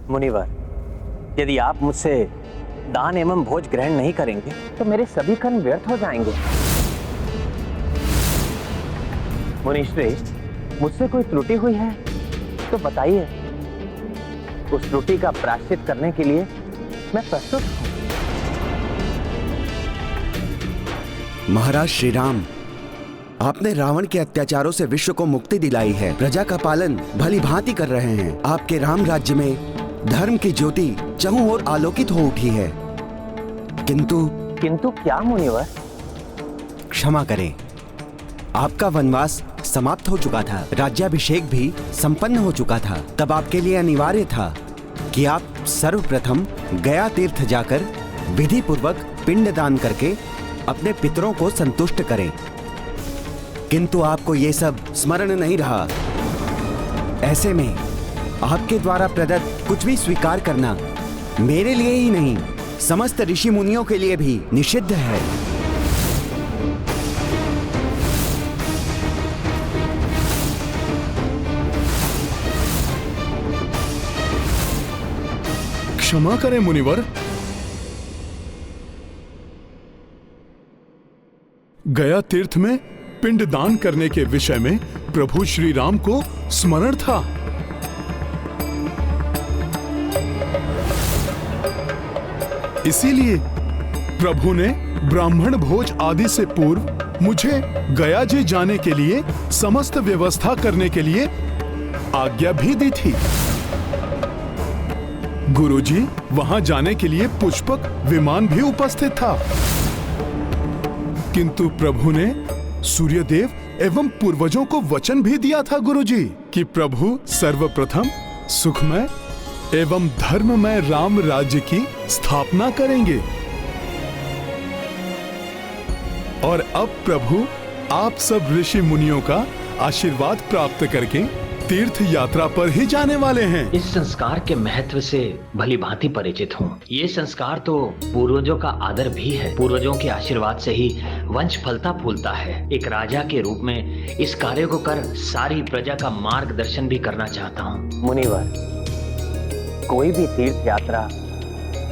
मुनिवर, यदि आप मुझसे दान एवं भोज ग्रहण नहीं करेंगे तो मेरे सभी कर्म व्यर्थ हो जाएंगे। मुनिश्रेष्ठ, मुझसे कोई त्रुटि हुई है तो बताइए। उस त्रुटि का प्रायश्चित करने के लिए मैं प्रस्तुत हूं। महाराज श्री राम, आपने रावण के अत्याचारों से विश्व को मुक्ति दिलाई है। प्रजा का पालन भली भांति कर रहे हैं। आपके राम राज्य में धर्म की ज्योति चहुं ओर आलोकित हो उठी है। किंतु क्या मुनिवर? क्षमा करें, आपका वनवास समाप्त हो चुका था, राज्याभिषेक भी संपन्न हो चुका था। तब आपके लिए अनिवार्य था कि आप सर्वप्रथम गया तीर्थ जाकर विधि पूर्वक पिंड दान करके अपने पितरों को संतुष्ट करें। किंतु आपको ये सब स्मरण नहीं रहा। ऐसे में आपके द्वारा प्रदत्त कुछ भी स्वीकार करना मेरे लिए ही नहीं, समस्त ऋषि मुनियों के लिए भी निषिद्ध है। क्षमा करें मुनिवर, गया तीर्थ में पिंड दान करने के विषय में प्रभु श्री राम को स्मरण था। इसीलिए प्रभु ने ब्राह्मण भोज आदि से पूर्व मुझे गया जी जाने के लिए समस्त व्यवस्था करने के लिए आज्ञा भी दी थी। गुरुजी, वहां जाने के लिए पुष्पक विमान भी उपस्थित था, किंतु प्रभु ने सूर्यदेव एवं पूर्वजों को वचन भी दिया था गुरुजी कि प्रभु सर्वप्रथम सुखमय एवं धर्ममय राम राज्य की स्थापना करेंगे। और अब प्रभु आप सब ऋषि मुनियों का आशीर्वाद प्राप्त करके तीर्थ यात्रा पर ही जाने वाले हैं। इस संस्कार के महत्व से भली भांति परिचित हूँ। ये संस्कार तो पूर्वजों का आदर भी है। पूर्वजों के आशीर्वाद से ही वंश फलता फूलता है। एक राजा के रूप में इस कार्य को कर सारी प्रजा का मार्गदर्शन भी करना चाहता हूँ। मुनिवर, कोई भी तीर्थ यात्रा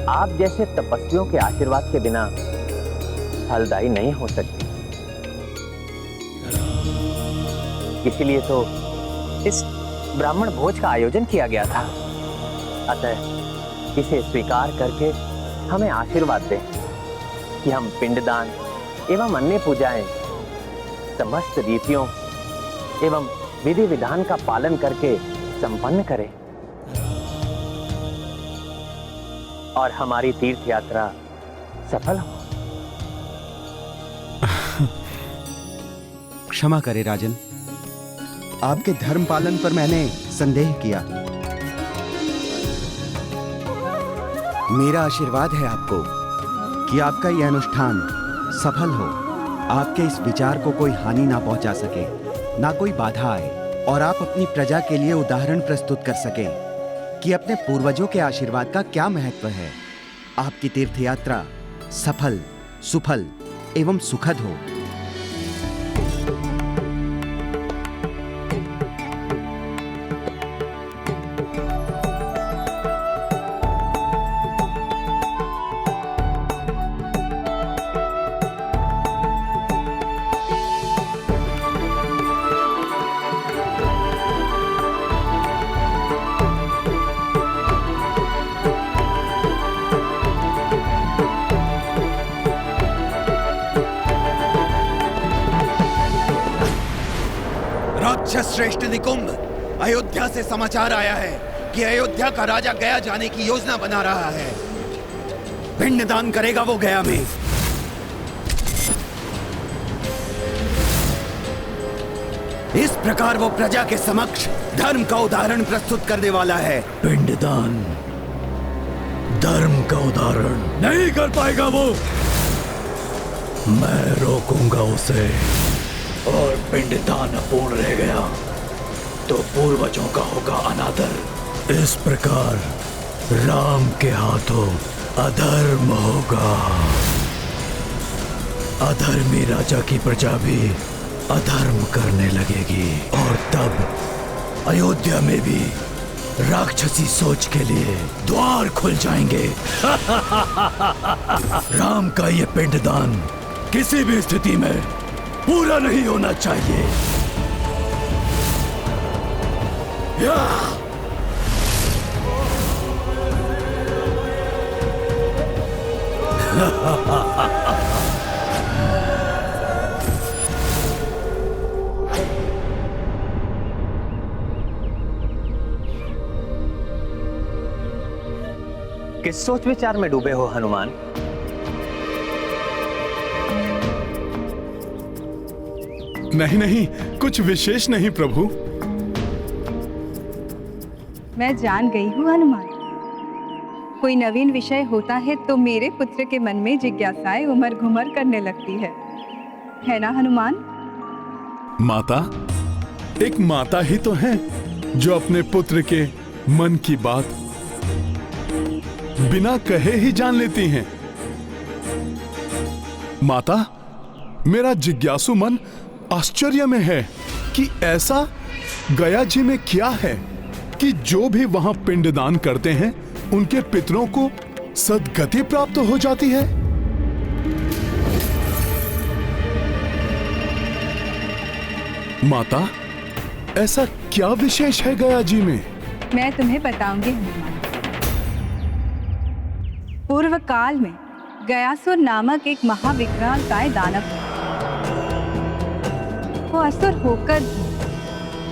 आप जैसे तपस्वियों के आशीर्वाद के बिना फलदायी नहीं हो सकती। इसीलिए तो इस ब्राह्मण भोज का आयोजन किया गया था। अतः इसे स्वीकार करके हमें आशीर्वाद दें कि हम पिंडदान एवं अन्य पूजाएं समस्त रीतियों एवं विधि विधान का पालन करके संपन्न करें और हमारी तीर्थ यात्रा सफल हो। क्षमा करें राजन, आपके धर्म पालन पर मैंने संदेह किया। मेरा आशीर्वाद है आपको कि आपका यह अनुष्ठान सफल हो, आपके इस विचार को कोई हानि ना पहुंचा सके, ना कोई बाधा आए, और आप अपनी प्रजा के लिए उदाहरण प्रस्तुत कर सकें कि अपने पूर्वजों के आशीर्वाद का क्या महत्व है। आपकी तीर्थ यात्रा सफल, सुफल एवं सुखद हो। श्रेष्ठ निकुंभ, अयोध्या से समाचार आया है कि अयोध्या का राजा गया जाने की योजना बना रहा है। पिंडदान करेगा वो गया में। इस प्रकार वो प्रजा के समक्ष धर्म का उदाहरण प्रस्तुत करने वाला है। पिंडदान धर्म का उदाहरण नहीं कर पाएगा वो। मैं रोकूंगा उसे, और पिंडदान अपूर्ण रह गया तो पूर्वजों का होगा अनादर। इस प्रकार राम के हाथों अधर्म होगा। अधर्मी राजा की प्रजा भी अधर्म करने लगेगी, और तब अयोध्या में भी राक्षसी सोच के लिए द्वार खुल जाएंगे। राम का ये पिंडदान किसी भी स्थिति में पूरा नहीं होना चाहिए। किस सोच विचार में डूबे हो हनुमान? नहीं नहीं, कुछ विशेष नहीं प्रभु। मैं जान गई हूँ हनुमान, कोई नवीन विषय होता है तो मेरे पुत्र के मन में जिज्ञासाएं उमड़ घुमड़ करने लगती है ना हनुमान? माता, एक माता ही तो है जो अपने पुत्र के मन की बात बिना कहे ही जान लेती हैं। माता, मेरा जिज्ञासु मन आश्चर्य में है कि ऐसा गया जी में क्या है कि जो भी वहां पिंडदान करते हैं उनके पितरों को सद्गति प्राप्त हो जाती है। माता, ऐसा क्या विशेष है गया जी में? मैं तुम्हें बताऊंगी हनुमान। पूर्व काल में गयासुर नामक एक महाविकरालकाय दानव था। वो असुर होकर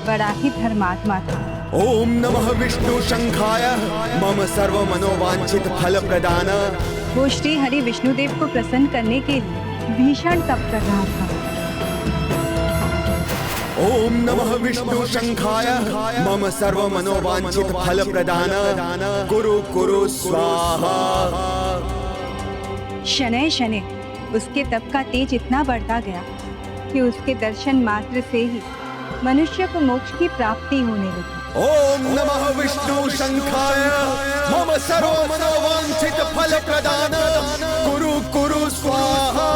बड़ा ही धर्मात्मा था। ओम नमः विष्णु शंखाय मम सर्व मनोवांछित फल प्रदान। वो श्री हरि विष्णुदेव को प्रसन्न करने के लिए भीषण तप कर रहा था। ओम नमः विष्णु शंखाय मम सर्व मनोवांछित फल प्रदान। कुरु कुरु स्वाहा। शनैः शनैः उसके तप का तेज इतना बढ़ता गया कि उसके दर्शन मात्र से ही मनुष्य को मोक्ष की प्राप्ति होने लगी। ओम नमः विष्णु शंखाय मम सर्व मनोवांछित फल प्रदान। कुरु कुरु स्वाहा।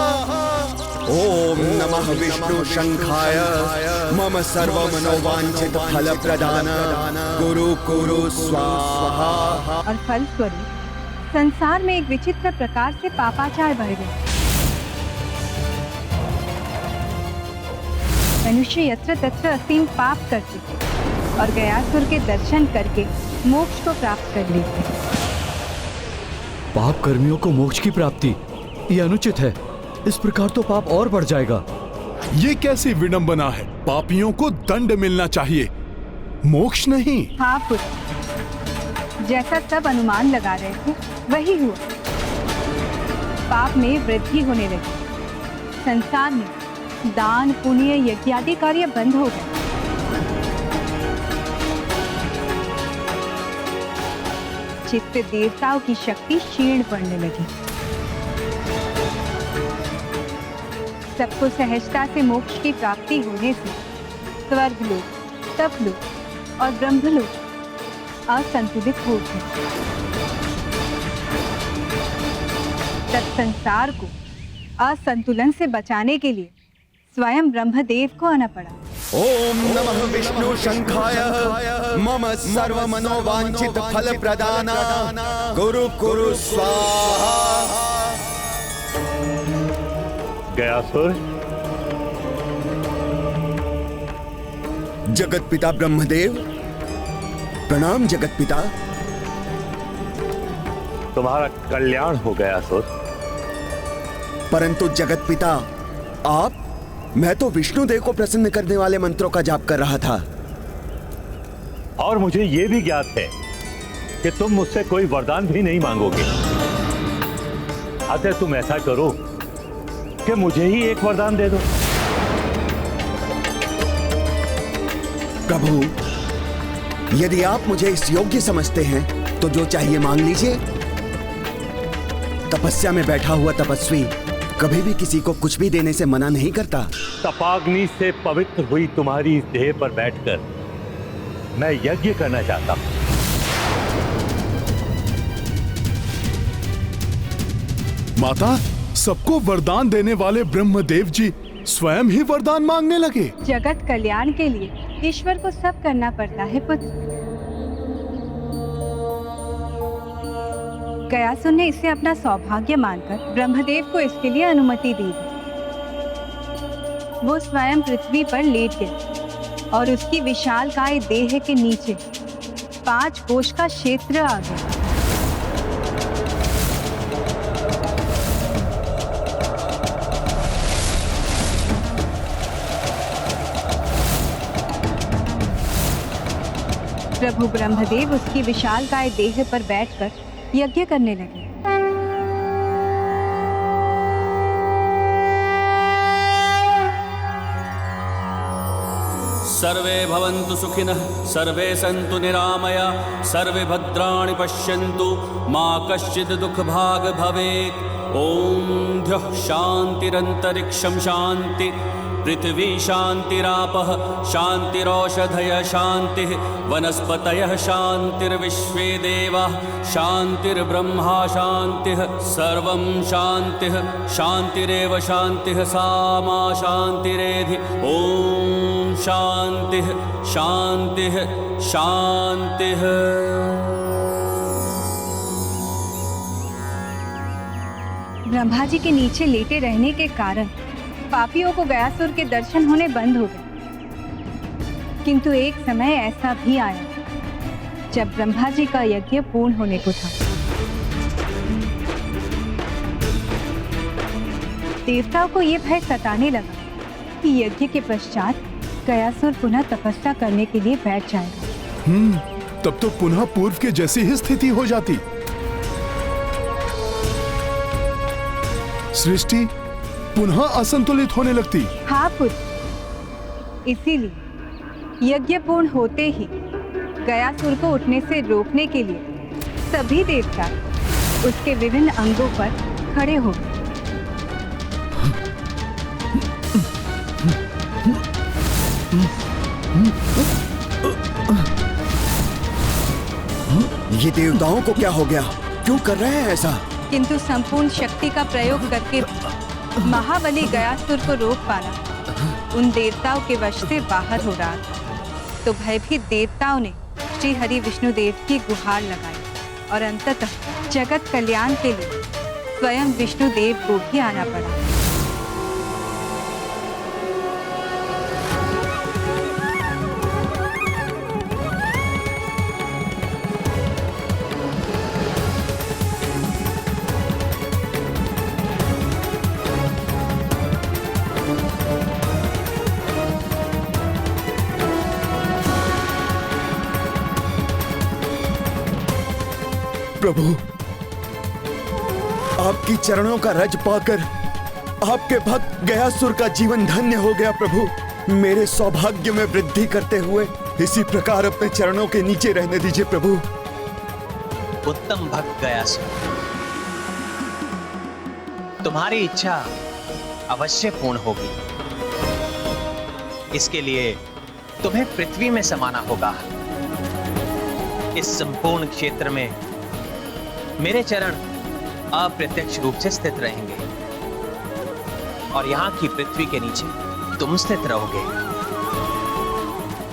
ओम नमः विष्णु शंखाय मम सर्व मनोवांछित फल प्रदान। कुरु कुरु स्वाहा। और फलस्वरूप संसार में एक विचित्र प्रकार से पापाचार बढ़ गया। मनुष्य यत्र तत्र असीम पाप करते और गयासुर के दर्शन करके मोक्ष को प्राप्त कर लेते। पाप कर्मियों को मोक्ष की प्राप्ति, ये अनुचित है। इस प्रकार तो पाप और बढ़ जाएगा। ये कैसी विडंबना है? पापियों को दंड मिलना चाहिए, मोक्ष नहीं। हाँ पुत्र, जैसा सब अनुमान लगा रहे थे वही हुआ। पाप में वृद्धि होने लगी। संसार में दान पुण्य यज्ञ आदि कार्य बंद हो गए। चित्त देवताओं की शक्ति क्षीण पड़ने लगी। सबको सहजता से मोक्ष की प्राप्ति होने से स्वर्गलोक, तपलोक और ब्रह्मलोक असंतुलित हो गए। तब संसार को असंतुलन से बचाने के लिए स्वयं ब्रह्मदेव को आना पड़ा। ओम नमः विष्णु शंखाय मम सर्व मनोवांछित फल प्रदान। कुरु कुरु स्वाहा। गयासुर, जगत पिता ब्रह्मदेव, प्रणाम जगत पिता। तुम्हारा कल्याण हो गयासुर। परंतु जगत पिता, मैं तो विष्णुदेव को प्रसन्न करने वाले मंत्रों का जाप कर रहा था। और मुझे यह भी ज्ञात है कि तुम मुझसे कोई वरदान भी नहीं मांगोगे। अतः तुम ऐसा करो कि मुझे ही एक वरदान दे दो। प्रभु, यदि आप मुझे इस योग्य समझते हैं तो जो चाहिए मांग लीजिए। तपस्या में बैठा हुआ तपस्वी कभी भी किसी को कुछ भी देने से मना नहीं करता। तपाग्नि से पवित्र हुई तुम्हारी इस देह पर बैठकर मैं यज्ञ करना चाहता हूं। माता, सबको वरदान देने वाले ब्रह्मदेव जी स्वयं ही वरदान मांगने लगे। जगत कल्याण के लिए ईश्वर को सब करना पड़ता है पुत्र। गयासुर ने इसे अपना सौभाग्य मानकर ब्रह्मदेव को इसके लिए अनुमति दी। वो स्वयं पृथ्वी पर लेट गया और उसकी विशालकाय देह के नीचे 5 कोश का क्षेत्र आ गया। प्रभु ब्रह्मदेव उसकी विशालकाय देह पर बैठकर यज्ञ करने लगे। सर्वे भवन्तु सुखिनः, सर्वे सन्तु निरामया, सर्वे भद्राणि पश्यन्तु, मा कश्चित् दुःखभाग् भवेत्। ॐ द्यौः शान्तिरन्तरिक्षं शान्ति, पृथिवी शान्तिरापः शान्तिरौषधयः शान्तिः, वनस्पतयः शान्तिर्विश्वे देवाः शान्तिर्ब्रह्मा शान्तिः, सर्वं शान्तिः शान्तिरेव शान्तिः सामा शान्तिरेधि। ॐ शान्तिः शान्तिः शान्तिः। ब्रह्मा जी के नीचे लेटे रहने के कारण पापियों को गयासुर के दर्शन होने बंद हो गए। किंतु एक समय ऐसा भी आया जब ब्रह्मा जी का यज्ञ पूर्ण होने को था। देवताओं को यह भय सताने लगा कि यज्ञ के पश्चात गयासुर पुनः तपस्या करने के लिए बैठ जाएगा। तब तो पुनः पूर्व के जैसी ही स्थिति हो जाती। सृष्टि पुनः असंतुलित होने लगती। हाँ पुत्र, इसीलिए यज्ञ पूर्ण होते ही गयासुर को उठने से रोकने के लिए सभी देवता उसके विभिन्न अंगों पर खड़े हो गए। ये देवताओं को क्या हो गया? क्यों कर रहे हैं ऐसा? किंतु संपूर्ण शक्ति का प्रयोग करके महाबली गयासुर को रोक पाना उन देवताओं के वश से बाहर हो रहा था। तो भयभीत देवताओं ने श्री हरि विष्णु देव की गुहार लगाई और अंततः जगत कल्याण के लिए स्वयं विष्णु देव को भी आना पड़ा। प्रभु, आपकी चरणों का रज पाकर आपके भक्त गयासुर का जीवन धन्य हो गया। प्रभु, मेरे सौभाग्य में वृद्धि करते हुए इसी प्रकार अपने चरणों के नीचे रहने दीजिए प्रभु। उत्तम भक्त गयासुर, तुम्हारी इच्छा अवश्य पूर्ण होगी। इसके लिए तुम्हें पृथ्वी में समाना होगा। इस संपूर्ण क्षेत्र में मेरे चरण अप्रत्यक्ष रूप से स्थित रहेंगे और यहां की पृथ्वी के नीचे तुम स्थित रहोगे।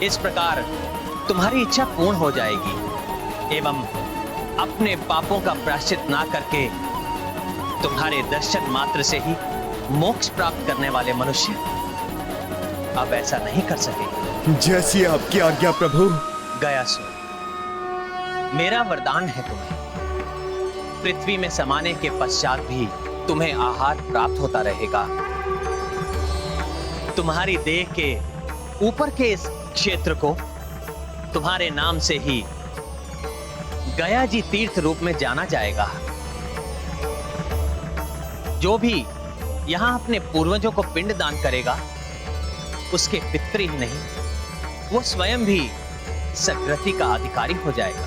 इस प्रकार तुम्हारी इच्छा पूर्ण हो जाएगी एवं अपने पापों का प्रायश्चित ना करके तुम्हारे दर्शन मात्र से ही मोक्ष प्राप्त करने वाले मनुष्य अब ऐसा नहीं कर सकेंगे। जैसी आपकी आज्ञा प्रभु। गयासुर, मेरा वरदान है तुम्हें, पृथ्वी में समाने के पश्चात भी तुम्हें आहार प्राप्त होता रहेगा। तुम्हारी देह के ऊपर के इस क्षेत्र को तुम्हारे नाम से ही गया जी तीर्थ रूप में जाना जाएगा। जो भी यहां अपने पूर्वजों को पिंड दान करेगा उसके पितृ ही नहीं, वो स्वयं भी सद्गति का अधिकारी हो जाएगा।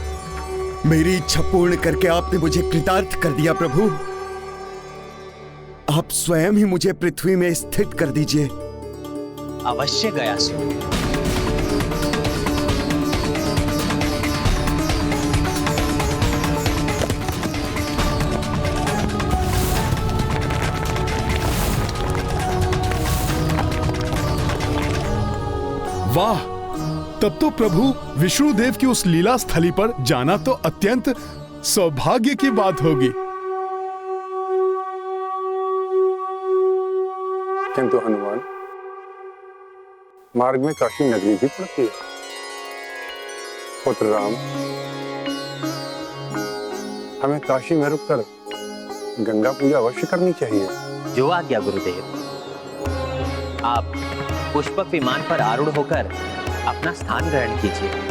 मेरी इच्छा पूर्ण करके आपने मुझे कृतार्थ कर दिया प्रभु। आप स्वयं ही मुझे पृथ्वी में स्थित कर दीजिए। अवश्य गयासुर। वाह, तब तो प्रभु विष्णु देव की उस लीला स्थली पर जाना तो अत्यंत सौभाग्य की बात होगी। किंतु हनुमान, मार्ग में काशी नगरी भी पड़ती है। पुत्र राम, हमें काशी में रुककर गंगा पूजा अवश्य करनी चाहिए। जो आज्ञा गुरुदेव। आप पुष्पक विमान पर आरूढ़ होकर अपना स्थान ग्रहण कीजिए।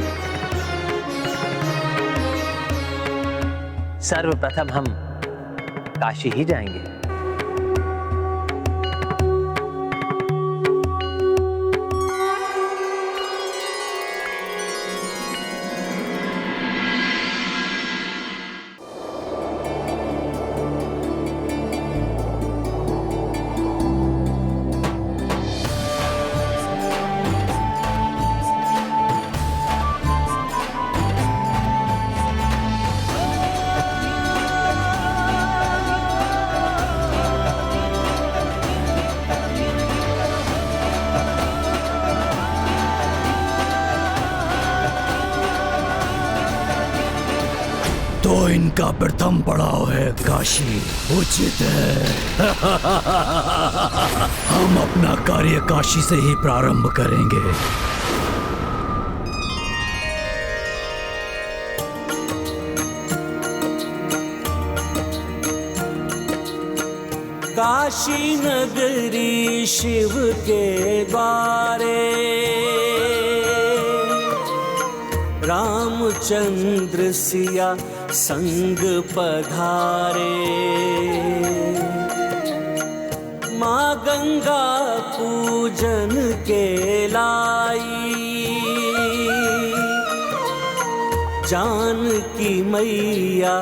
सर्वप्रथम हम काशी ही जाएंगे। तो इनका प्रथम पड़ाव है काशी, उचित है। हम अपना कार्य काशी से ही प्रारंभ करेंगे। काशी नगरी शिव के द्वारे, रामचंद्र सिया संग पधारे। माँ गंगा पूजन के लाई, जानकी मैया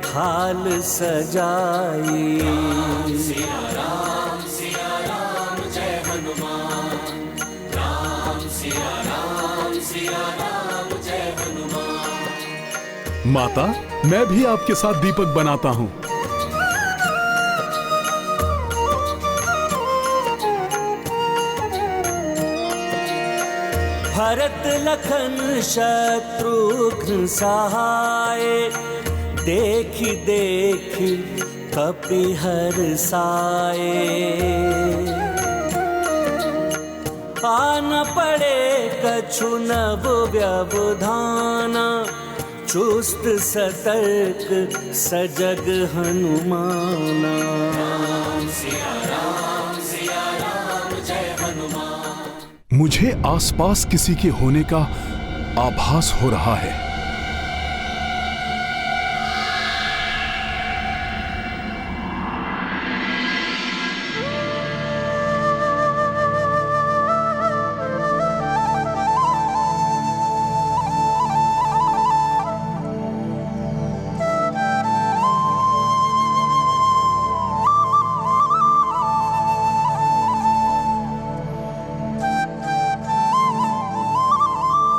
थाल सजाई। सिया राम जय हनुमान, राम सिया राम जय हनुमान। माता, मैं भी आपके साथ दीपक बनाता हूँ। भरत लखन शत्रुघ्न सहाय, देखी देखी कपिहर साए। आन पड़े कछु नव व्यवधाना, चुस्त सतर्क सजग हनुमाना। सिया राम जय हनुमान। मुझे आसपास किसी के होने का आभास हो रहा है।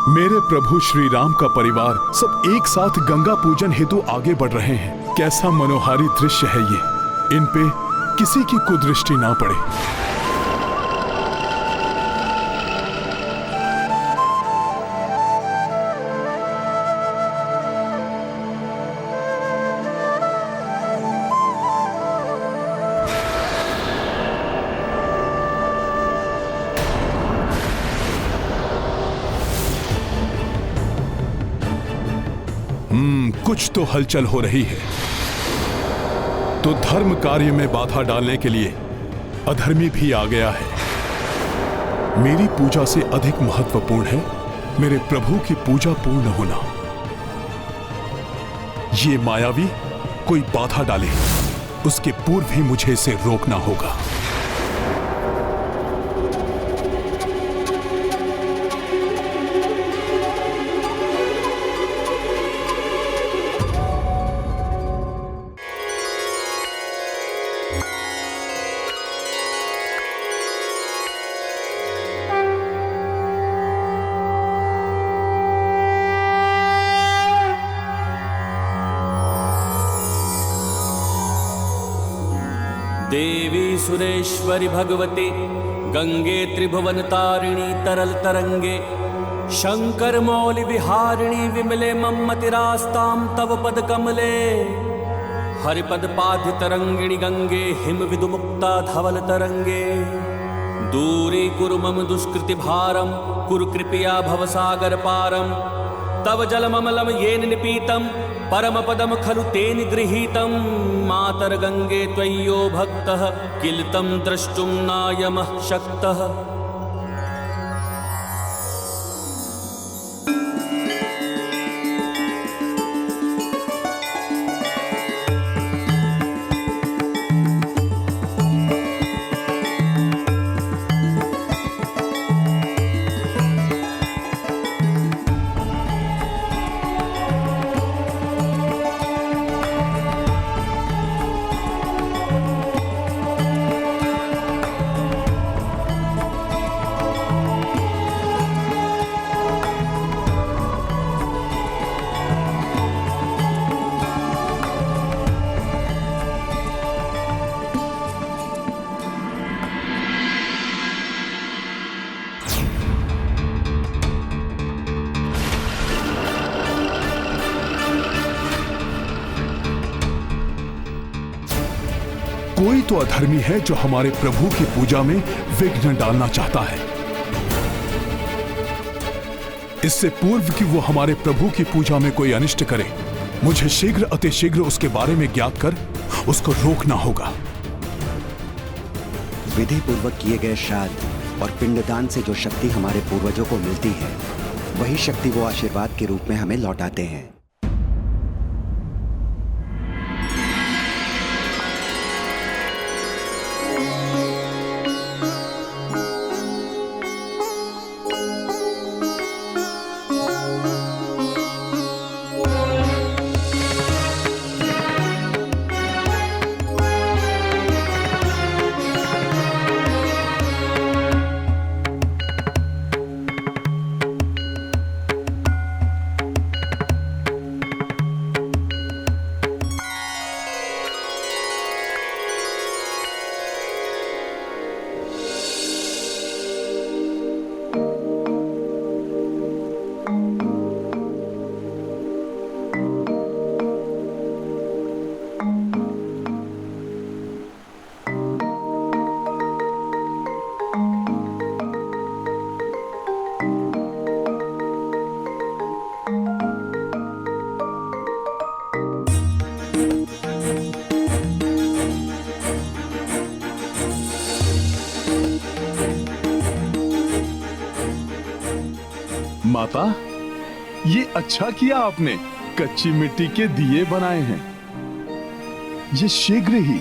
मेरे प्रभु श्री राम का परिवार सब एक साथ गंगा पूजन हेतु आगे बढ़ रहे हैं। कैसा मनोहारी दृश्य है ये। इन पे किसी की कुदृष्टि ना पड़े। कुछ तो हलचल हो रही है। तो धर्म कार्य में बाधा डालने के लिए अधर्मी भी आ गया है। मेरी पूजा से अधिक महत्वपूर्ण है मेरे प्रभु की पूजा पूर्ण होना। ये मायावी कोई बाधा डाले, उसके पूर्व ही मुझे इसे रोकना होगा। देवी सुरेश्वरी भगवती, गंगे त्रिभुवन तारिणी तरल तरंगे, शंकर मौलि विहारिणी विमले मम्मतिरास्तां तव पद कमले हरिपद पाद्य तरंगिणी गंगे हिम विदुमुक्ता धवल तरंगे दूरी कुरु मम दुष्कृति भारम कुरु कृपया भवसागर पारम तव जलममलम येन निपीतम परम पदम खलु तेन गृहीतम मातर गंगे त्वय्यो भक्तः किल तं द्रष्टुं नायमः शक्तः। कोई तो अधर्मी है जो हमारे प्रभु की पूजा में विघ्न डालना चाहता है। इससे पूर्व कि वो हमारे प्रभु की पूजा में कोई अनिष्ट करे, मुझे शीघ्र अतिशीघ्र उसके बारे में ज्ञात कर उसको रोकना होगा। विधि पूर्वक किए गए श्राद्ध और पिंडदान से जो शक्ति हमारे पूर्वजों को मिलती है, वही शक्ति वो आशीर्वाद के रूप में हमें लौटाते हैं। माता, ये अच्छा किया आपने, कच्ची मिट्टी के दिए बनाए हैं। ये शीघ्र ही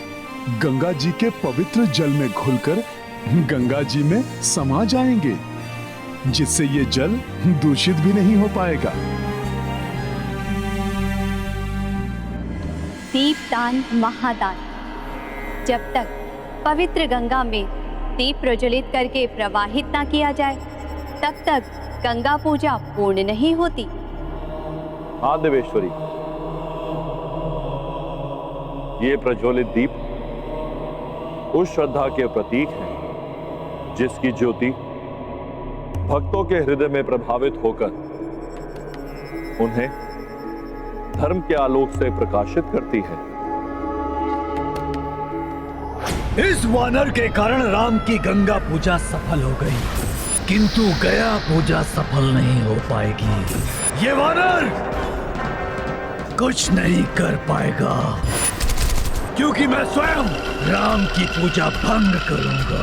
गंगा जी के पवित्र जल में घुलकर गंगा जी में समा जाएंगे, जिससे ये जल दूषित भी नहीं हो पाएगा। दीपदान महादान। जब तक पवित्र गंगा में दीप प्रज्वलित करके प्रवाहित ना किया जाए, तब तक गंगा पूजा पूर्ण नहीं होती। हाँ देवेश्वरी, ये प्रज्वलित दीप उस श्रद्धा के प्रतीक हैं जिसकी ज्योति भक्तों के हृदय में प्रभावित होकर उन्हें धर्म के आलोक से प्रकाशित करती है। इस वानर के कारण राम की गंगा पूजा सफल हो गई, किंतु गया पूजा सफल नहीं हो पाएगी। ये वानर कुछ नहीं कर पाएगा, क्योंकि मैं स्वयं राम की पूजा भंग करूंगा।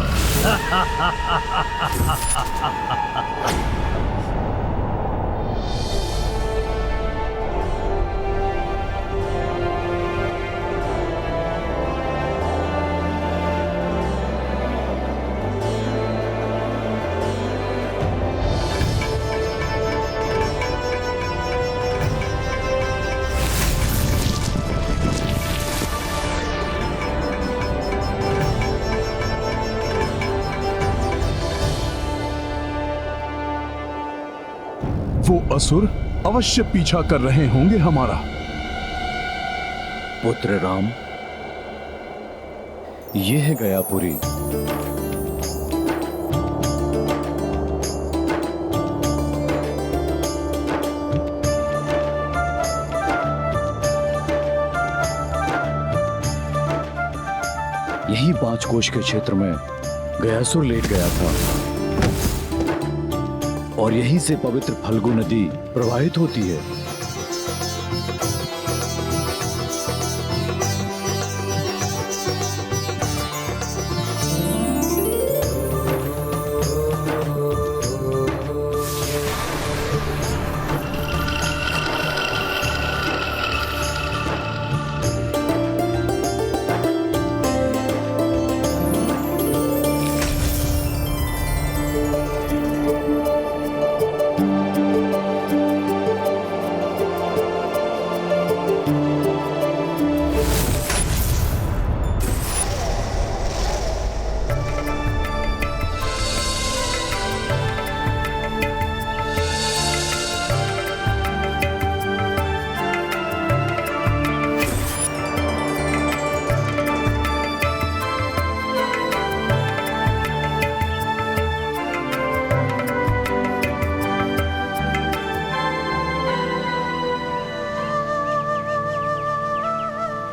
वो असुर अवश्य पीछा कर रहे होंगे हमारा। पुत्र राम, ये है गयापुरी। यही पांचकोश के क्षेत्र में गयासुर लेट गया था और यहीं से पवित्र फल्गु नदी प्रवाहित होती है।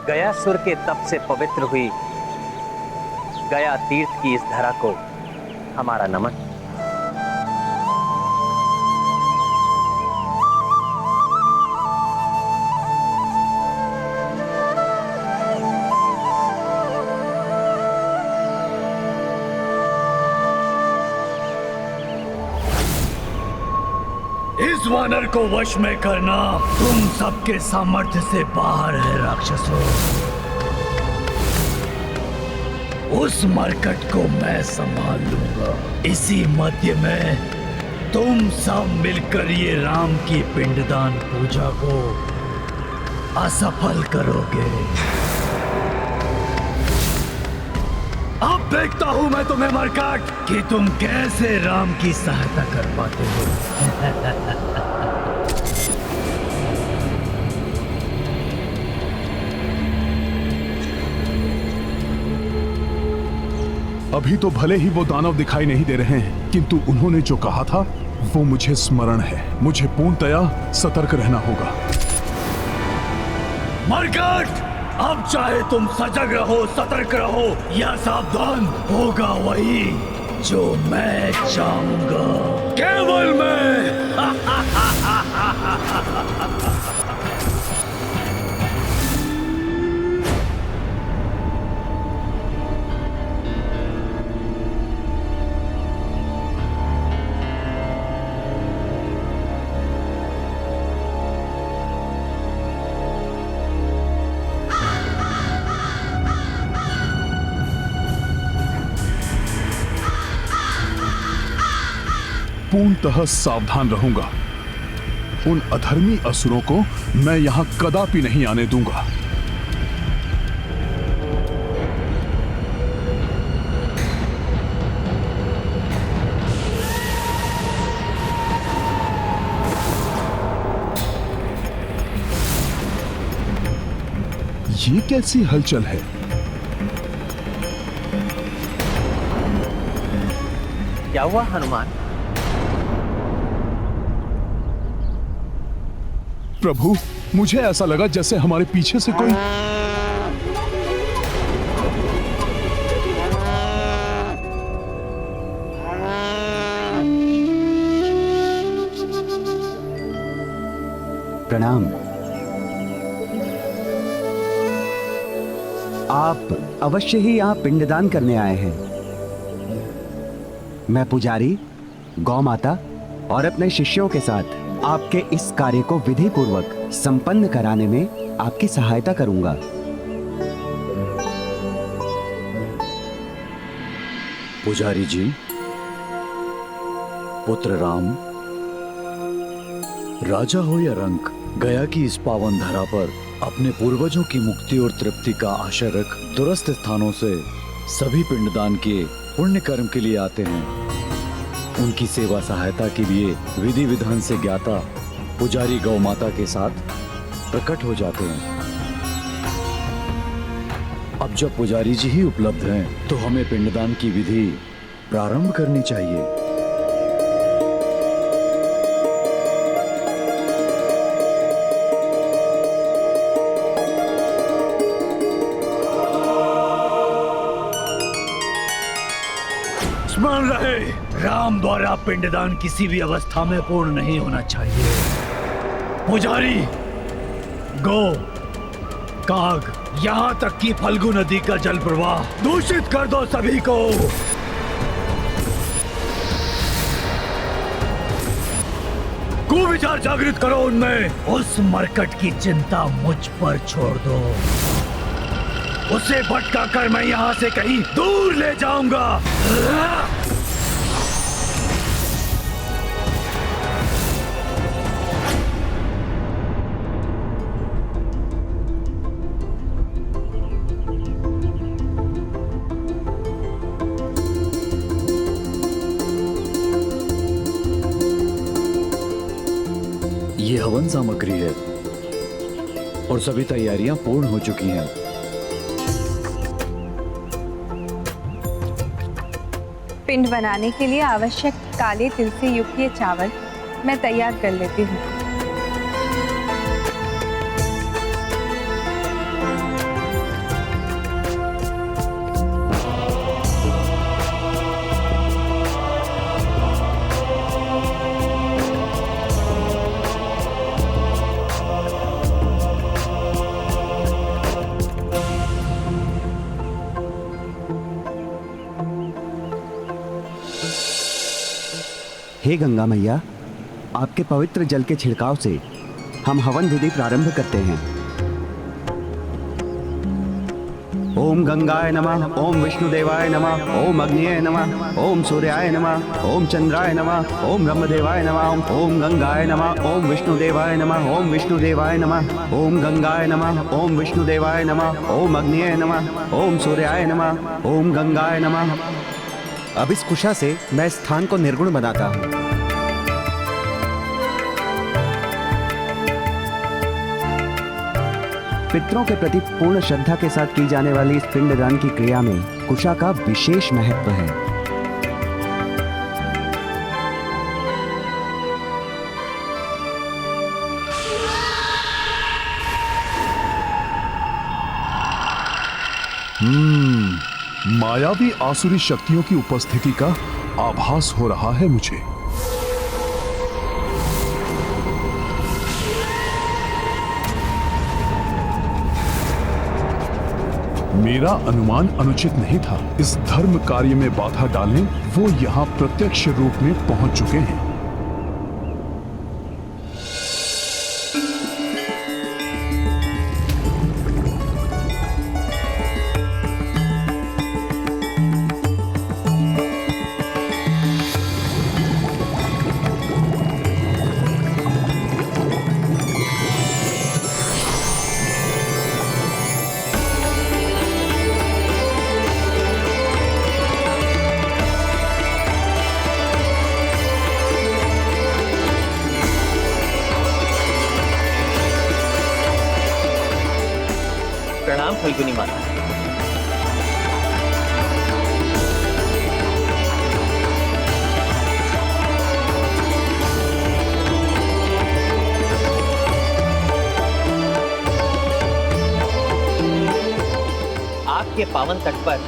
गयासुर के तप से पवित्र हुई गया तीर्थ की इस धरा को हमारा नमन। इस वानर को वश में करना तुम सबके सामर्थ्य से बाहर है राक्षसों। उस मरकट को मैं संभाल लूंगा। इसी मध्य में तुम सब मिलकर ये राम की पिंडदान पूजा को असफल करोगे। अब देखता हूं मैं तुम्हें मरकट कि तुम कैसे राम की सहायता कर पाते हो। अभी तो भले ही वो दानव दिखाई नहीं दे रहे हैं, किंतु उन्होंने जो कहा था वो मुझे स्मरण है। मुझे पूर्णतया सतर्क रहना होगा। मरकट, अब चाहे तुम सजग रहो, सतर्क रहो या सावधान, होगा वही जो मैं चाहूंगा। केवल मैं। पूर्णतः सावधान रहूंगा। उन अधर्मी असुरों को मैं यहां कदापि नहीं आने दूंगा। ये कैसी हलचल है? क्या हुआ हनुमान? प्रभु, मुझे ऐसा लगा जैसे हमारे पीछे से कोई प्रणाम। आप अवश्य ही यहाँ पिंडदान करने आए हैं। मैं पुजारी, गौ माता और अपने शिष्यों के साथ आपके इस कार्य को विधि पूर्वक संपन्न कराने में आपकी सहायता करूंगा। पुजारी जी, पुत्र राम, राजा हो या रंक, गया की इस पावन धरा पर अपने पूर्वजों की मुक्ति और तृप्ति का आशा रख दूरस्थ स्थानों से सभी पिंडदान के पुण्य कर्म के लिए आते हैं। उनकी सेवा सहायता के लिए विधि विधान से ज्ञाता पुजारी गौ माता के साथ प्रकट हो जाते हैं। अब जब पुजारी जी ही उपलब्ध हैं, तो हमें पिंडदान की विधि प्रारंभ करनी चाहिए। ध्यान रहे, राम द्वारा पिंडदान किसी भी अवस्था में पूर्ण नहीं होना चाहिए। पुजारी, गो, काग, यहाँ तक कि फल्गु नदी का जल प्रवाह दूषित कर दो सभी को। कुविचार जागृत करो उनमें। उस मरकट की चिंता मुझ पर छोड़ दो। उसे भटका कर मैं यहाँ से कहीं दूर ले जाऊंगा। ये हवन सामग्री है और सभी तैयारियां पूर्ण हो चुकी हैं। पिंड बनाने के लिए आवश्यक काले तिल से युक्त ये चावल मैं तैयार कर लेती हूँ। हे गंगा मैया, आपके पवित्र जल के छिड़काव से हम हवन विधि प्रारंभ करते हैं। ओम गंगाय नमः, ओम विष्णुदेवाय नमः, ओम अग्निये नमः, ओम सूर्याय नमः, ओम चंद्राय नमः, ओम ब्रह्मदेवाय नमः, ओम गंगाय नमः, ओम विष्णुदेवाय नमः, ओम विष्णुदेवाय नमः, ओम गंगाय नमः, ओम विष्णुदेवाय नमः, ओम अग्निये नमः, ओम सूर्याय नमः, ओम गंगाय नमः। अब इस कुशा से मैं स्थान को निर्गुण बनाता हूँ। पितरों के प्रति पूर्ण श्रद्धा के साथ की जाने वाली इस पिंडदान की क्रिया में कुशा का विशेष महत्व है। मायावी आसुरी शक्तियों की उपस्थिति का आभास हो रहा है मुझे। मेरा अनुमान अनुचित नहीं था। इस धर्म कार्य में बाधा डालने वो यहाँ प्रत्यक्ष रूप में पहुंच चुके हैं। प्रणाम फल्गुनी माता। आपके पावन तट पर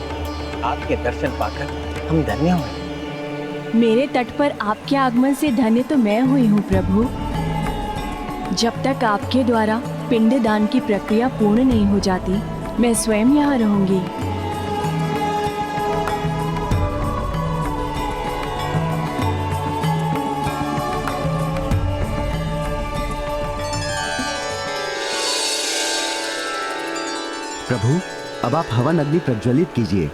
आपके दर्शन पाकर हम धन्य हुए। मेरे तट पर आपके आगमन से धन्य तो मैं हुई हूँ प्रभु। जब तक आपके द्वारा पिंडदान की प्रक्रिया पूर्ण नहीं हो जाती, मैं स्वयं यहाँ रहूंगी। प्रभु, अब आप हवन अग्नि प्रज्वलित कीजिए।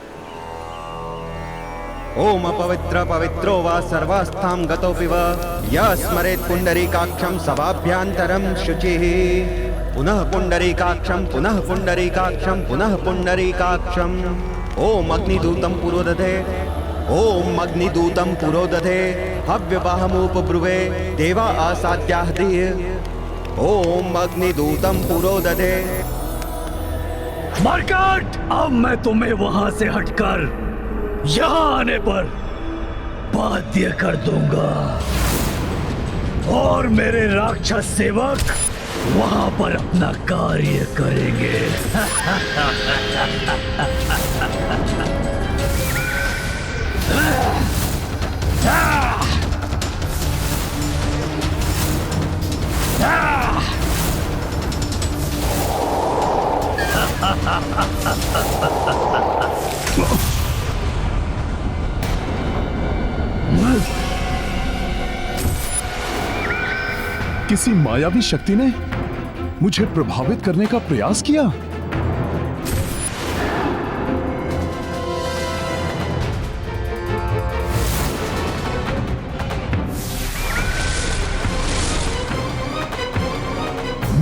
ओम अपवित्र पवित्रो वा सर्वास्थां गतोऽपि वा यः स्मरेत् पुण्डरीकाक्षं सभाभ्यान्तरं शुचिः। पुनः पुण्डरीकाक्षं पुनः पुण्डरीकाक्षं पुनः पुण्डरीकाक्षम्। ओम अग्निदूतं पुरोदधे, ओम अग्निदूतं पुरोदधे हव्यवाहमुपब्रुवे देवा आसाद्याः धीः। ओम अग्निदूतं पुरोदधे। मरकट, अब मैं तुम्हें वहां से हटकर यहाँ आने पर बाध्य कर दूंगा और मेरे राक्षस सेवक वहां पर अपना कार्य करेंगे। किसी मायावी शक्ति ने मुझे प्रभावित करने का प्रयास किया।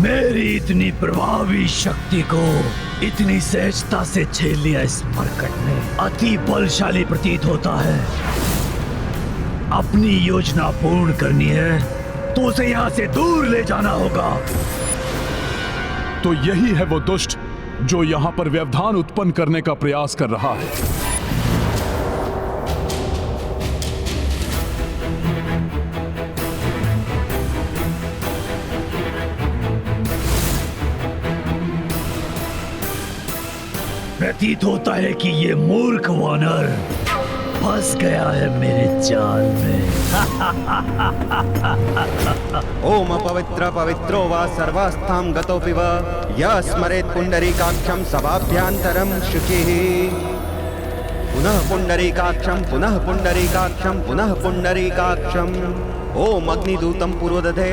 मेरी इतनी प्रभावी शक्ति को इतनी सहजता से झेल लिया इस मरकट ने अति बलशाली प्रतीत होता है। अपनी योजना पूर्ण करनी है तो उसे यहां से दूर ले जाना होगा। तो यही है वो दुष्ट जो यहां पर व्यवधान उत्पन्न करने का प्रयास कर रहा है। प्रतीत होता है कि ये मूर्ख वानर फंस गया है मेरे जाल में। ओम पवित्र पवित्रो वा सर्वास्थां गतोऽपि वा यः स्मरेत् पुण्डरीकाक्षं सभाभ्यान्तरं शुचिः। पुनः पुण्डरीकाक्षं पुनः पुण्डरीकाक्षं पुनः पुण्डरीकाक्षं। ओम अग्निदूतं पूर्वदधे।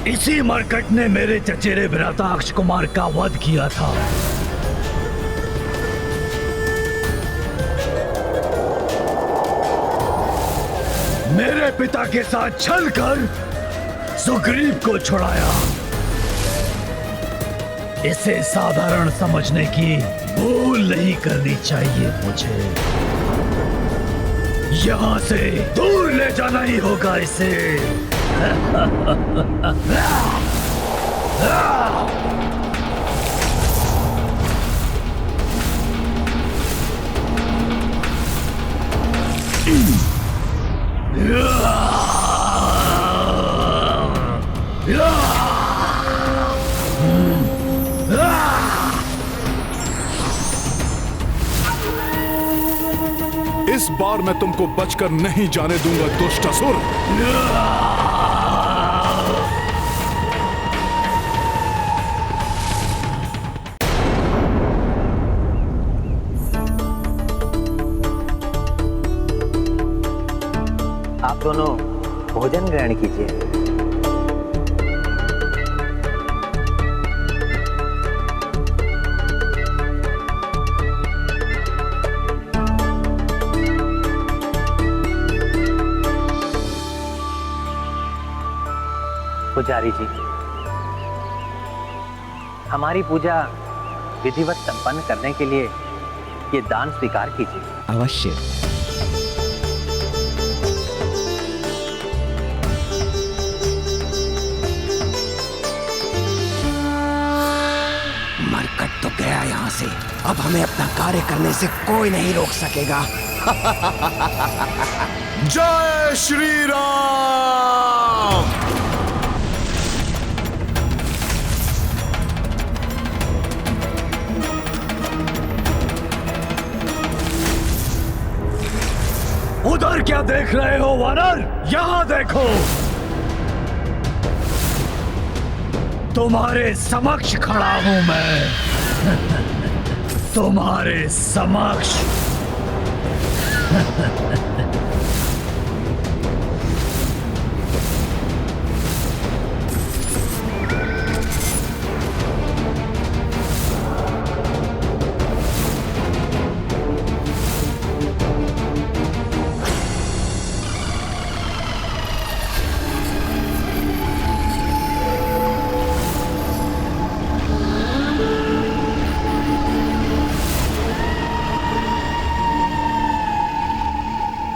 इसी मरकट ने मेरे चचेरे विराटाक्ष कुमार का वध किया था। मेरे पिता के साथ छल कर सुग्रीव को छुड़ाया। इसे साधारण समझने की भूल नहीं करनी चाहिए मुझे। यहां से दूर ले जाना ही होगा इसे। इस बार मैं तुमको बचकर नहीं जाने दूंगा दुष्ट असुर। आप दोनों भोजन ग्रहण कीजिए। पुजारी जी, हमारी पूजा विधिवत संपन्न करने के लिए ये दान स्वीकार कीजिए। अवश्य। मरकट तो गया यहाँ से, अब हमें अपना कार्य करने से कोई नहीं रोक सकेगा। जय श्री राम। उधर क्या देख रहे हो वानर? यहां देखो। तुम्हारे समक्ष खड़ा हूं मैं। तुम्हारे समक्ष।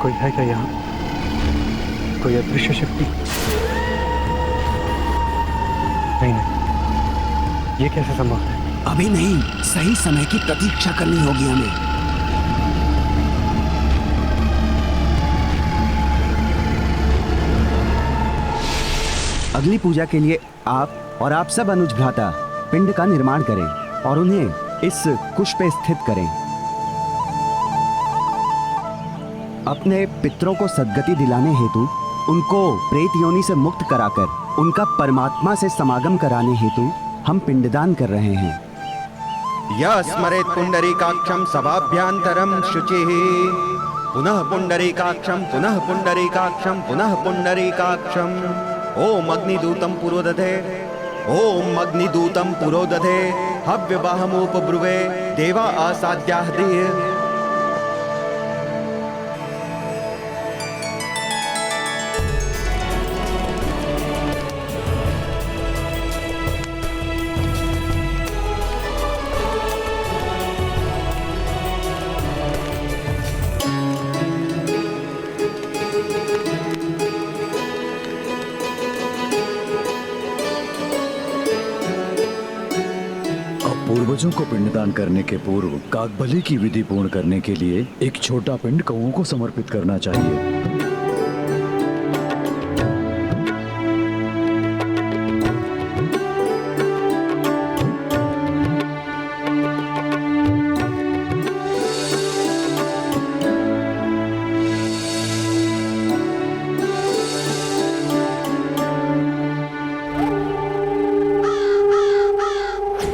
कोई है क्या यहाँ? कोई अदृश्य शक्ति? नहीं नहीं, ये कैसे संभव है? अभी नहीं, सही समय की प्रतीक्षा करनी होगी हमें। अगली पूजा के लिए आप और आप सब अनुज भ्राता पिंड का निर्माण करें और उन्हें इस कुश पे स्थित करें। अपने पितरों को सद्गति दिलाने हेतु उनको प्रेत योनि से मुक्त कराकर उनका परमात्मा से समागम कराने हेतु हम पिंडदान कर रहे हैं। यः स्मरेत् पुंडरीकाक्षं सभाभ्यान्तरं शुचिः पुनः पुंडरीकाक्षं पुनः पुंडरीकाक्षं पुनः पुंडरीकाक्षं ओम अग्निदूतं पुरोदधे ओम अग्निदूतं पुरोदधे हव्यवाहमुपब्रुवे देवा आसाद्याः देह। पूर्वजों को पिंडदान करने के पूर्व काकबली की विधि पूर्ण करने के लिए एक छोटा पिंड कौओं को समर्पित करना चाहिए।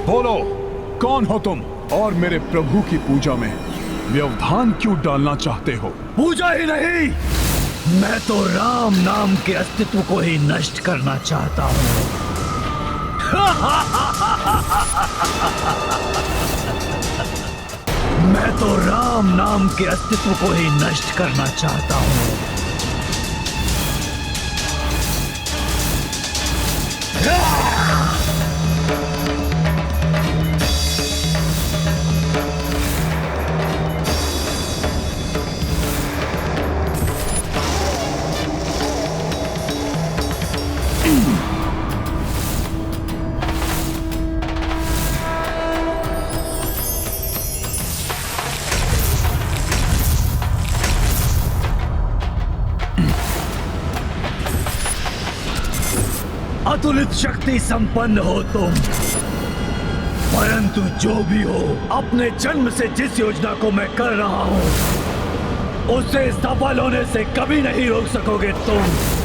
बोलो, कौन हो तुम और मेरे प्रभु की पूजा में व्यवधान क्यों डालना चाहते हो? पूजा ही नहीं, मैं तो राम नाम के अस्तित्व को ही नष्ट करना चाहता हूँ। मैं तो राम नाम के अस्तित्व को ही नष्ट करना चाहता हूँ। अतुलित शक्ति संपन्न हो तुम, परंतु जो भी हो, अपने जन्म से जिस योजना को मैं कर रहा हूं उसे सफल होने से कभी नहीं रोक सकोगे तुम।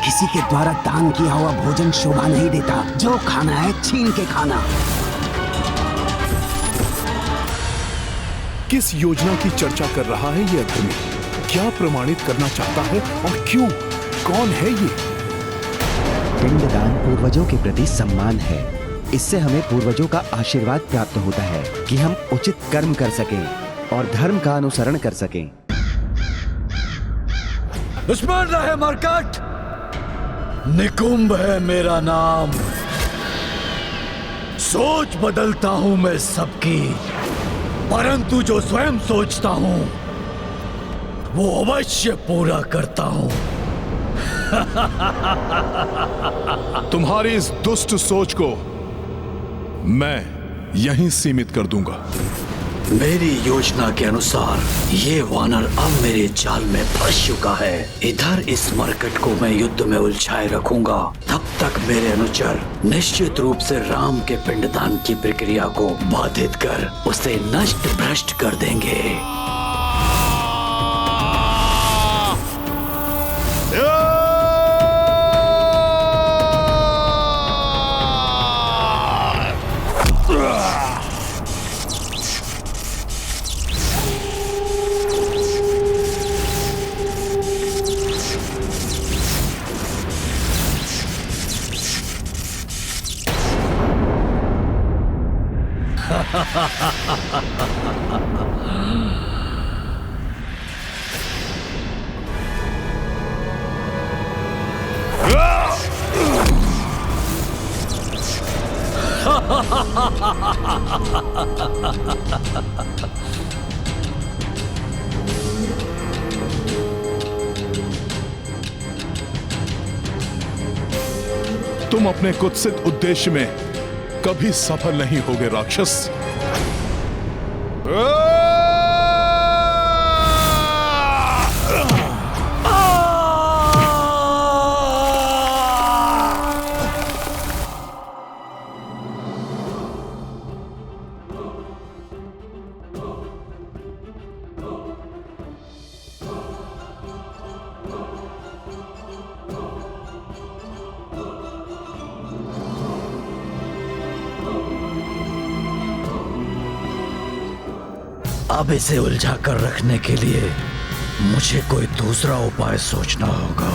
किसी के द्वारा दान किया हुआ भोजन शोभा नहीं देता। जो खाना है छीन के खाना। किस योजना की चर्चा कर रहा है ये अग्नि? क्या प्रमाणित करना चाहता है और क्यों? कौन है ये? पिंडदान पूर्वजों के प्रति सम्मान है। इससे हमें पूर्वजों का आशीर्वाद प्राप्त होता है कि हम उचित कर्म कर सकें और धर्म का अनुसरण कर सकें। स्मरण रहे मरकट, निकुंभ है मेरा नाम। सोच बदलता हूं मैं सबकी, परंतु जो स्वयं सोचता हूं वो अवश्य पूरा करता हूं। तुम्हारी इस दुष्ट सोच को मैं यहीं सीमित कर दूंगा। मेरी योजना के अनुसार ये वानर अब मेरे जाल में फंस चुका है। इधर इस मरकट को मैं युद्ध में उलझाए रखूंगा, तब तक मेरे अनुचर निश्चित रूप से राम के पिंडदान की प्रक्रिया को बाधित कर उसे नष्ट भ्रष्ट कर देंगे। तुम अपने कुत्सित उद्देश्य में कभी सफल नहीं होगे राक्षस। अब इसे उलझा कर रखने के लिए मुझे कोई दूसरा उपाय सोचना होगा।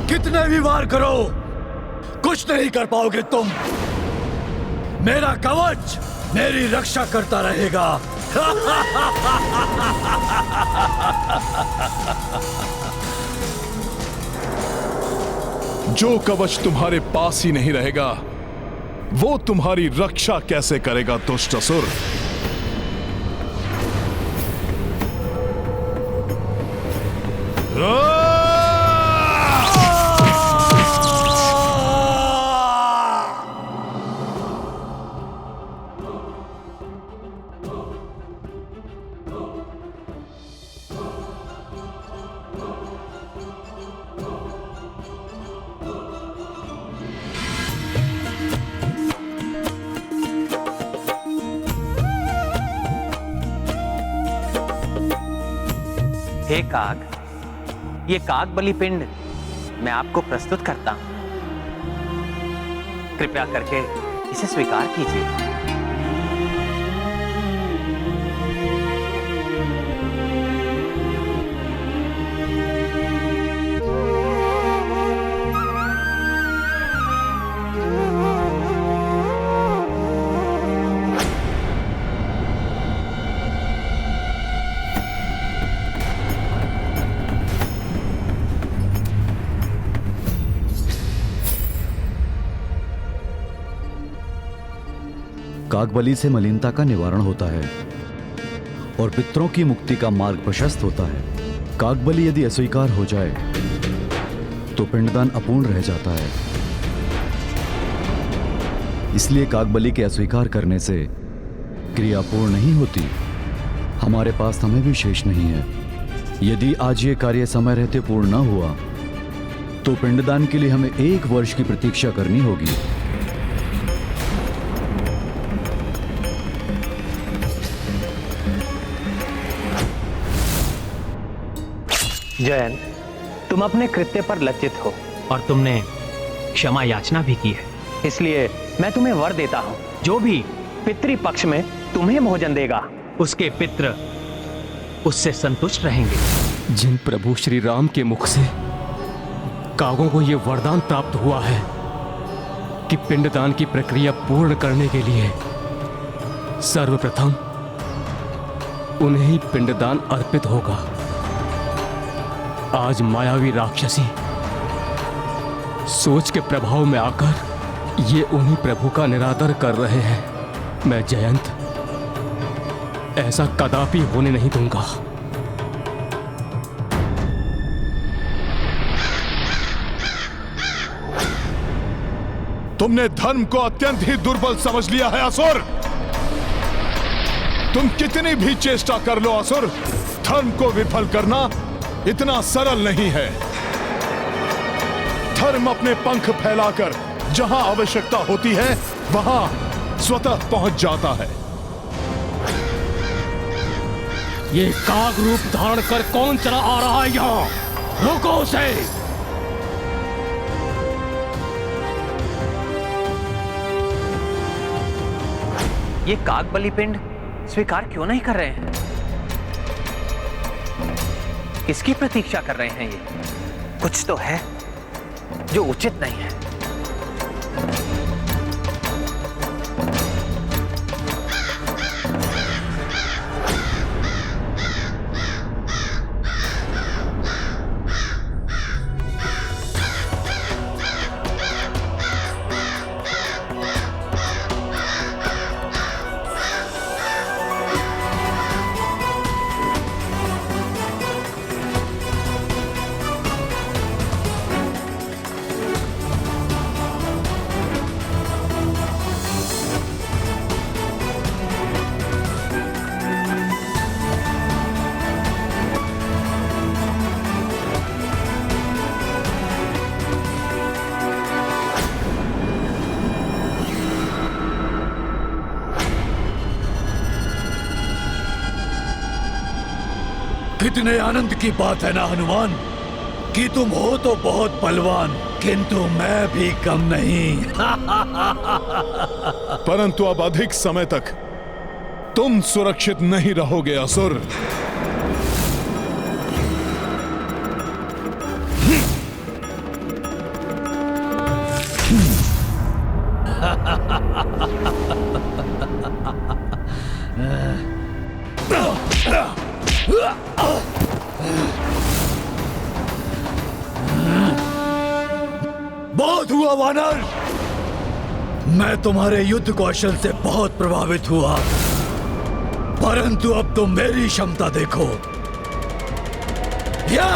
कितने भी वार करो, कुछ नहीं कर पाओगे तुम। मेरा कवच मेरी रक्षा करता रहेगा। जो कवच तुम्हारे पास ही नहीं रहेगा, वो तुम्हारी रक्षा कैसे करेगा दुष्ट असुर? हे काग, ये काग बलि पिंड मैं आपको प्रस्तुत करता हूं। कृपया करके इसे स्वीकार कीजिए। कागबली से मलिनता का निवारण होता है और पितरों की मुक्ति का मार्ग प्रशस्त होता है। कागबली यदि अस्वीकार हो जाए तो पिंडदान अपूर्ण रह जाता है। इसलिए कागबली के अस्वीकार करने से क्रिया पूर्ण नहीं होती। हमारे पास समय भी शेष नहीं है। यदि आज ये कार्य समय रहते पूर्ण न हुआ तो पिंडदान के लिए हमें 1 वर्ष की प्रतीक्षा करनी होगी। जयंत, तुम अपने कृत्य पर लज्जित हो और तुमने क्षमा याचना भी की है। इसलिए मैं तुम्हें वर देता हूं, जो भी पितृपक्ष में तुम्हें भोजन देगा उसके पितृ उससे संतुष्ट रहेंगे। जिन प्रभु श्री राम के मुख से कागों को यह वरदान प्राप्त हुआ है कि पिंडदान की प्रक्रिया पूर्ण करने के लिए सर्वप्रथम उन्हें ही पिंडदान अर्पित होगा। आज मायावी राक्षसी सोच के प्रभाव में आकर ये उन्हीं प्रभु का निरादर कर रहे हैं। मैं जयंत ऐसा कदापि होने नहीं दूंगा। तुमने धर्म को अत्यंत ही दुर्बल समझ लिया है असुर। तुम कितनी भी चेष्टा कर लो असुर, धर्म को विफल करना इतना सरल नहीं है। धर्म अपने पंख फैलाकर जहां आवश्यकता होती है वहां स्वतः पहुंच जाता है। ये काग रूप धारण कर कौन चला आ रहा है यहां? रोको उसे। ये काग बलि पिंड स्वीकार क्यों नहीं कर रहे हैं? किसकी प्रतीक्षा कर रहे हैं ये? कुछ तो है जो उचित नहीं है। कितने आनंद की बात है ना हनुमान, कि तुम हो तो बहुत बलवान, किंतु मैं भी कम नहीं। परंतु अब अधिक समय तक तुम सुरक्षित नहीं रहोगे असुर। बहुत हुआ वानर, मैं तुम्हारे युद्ध कौशल से बहुत प्रभावित हुआ, परंतु अब तुम मेरी क्षमता देखो। या!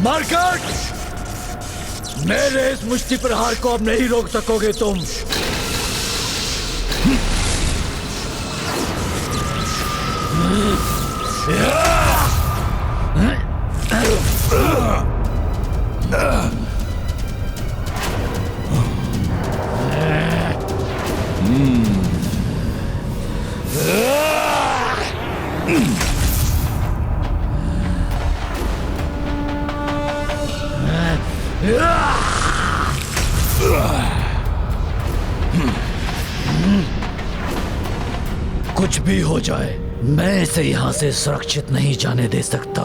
मार्कट, मेरे इस मुष्टि प्रहार को अब नहीं रोक सकोगे तुम। कुछ भी हो जाए, मैं इसे यहां से सुरक्षित नहीं जाने दे सकता।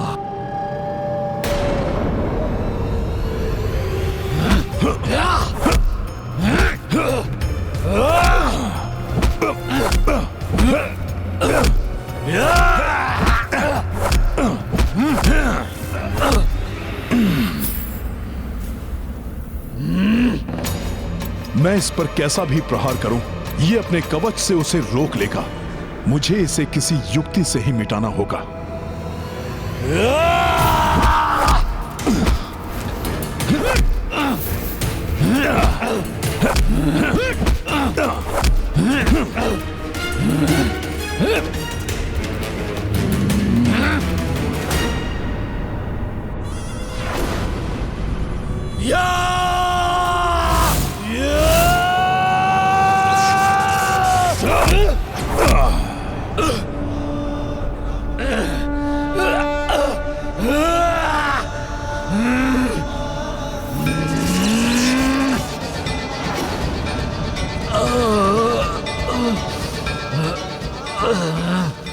मैं इस पर कैसा भी प्रहार करूं, ये अपने कवच से उसे रोक लेगा। मुझे इसे किसी युक्ति से ही मिटाना होगा।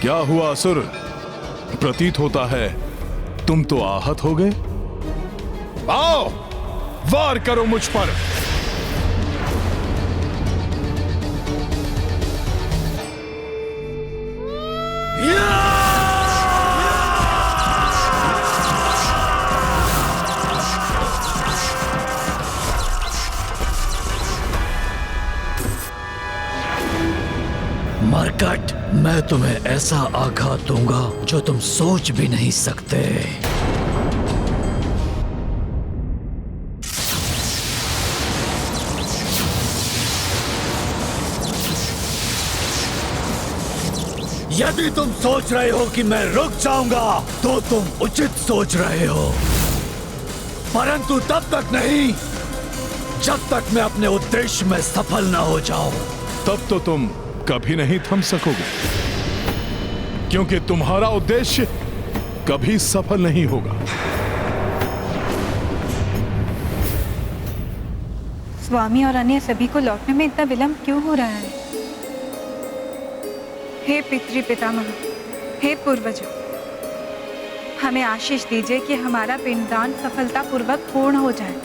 क्या हुआ असुर? प्रतीत होता है तुम तो आहत हो गए। आओ, वार करो मुझ पर। मरकट, मैं तुम्हें ऐसा आघात दूंगा जो तुम सोच भी नहीं सकते। यदि तुम सोच रहे हो कि मैं रुक जाऊंगा तो तुम उचित सोच रहे हो, परंतु तब तक नहीं जब तक मैं अपने उद्देश्य में सफल ना हो जाऊं। तब तो तुम कभी नहीं थम सकोगे। क्योंकि तुम्हारा उद्देश्य कभी सफल नहीं होगा। स्वामी और अन्य सभी को लौटने में इतना विलंब क्यों हो रहा है? हे पितृ पितामह, हे पूर्वजों, हमें आशीष दीजिए कि हमारा पिंडदान सफलतापूर्वक पूर्ण हो जाए।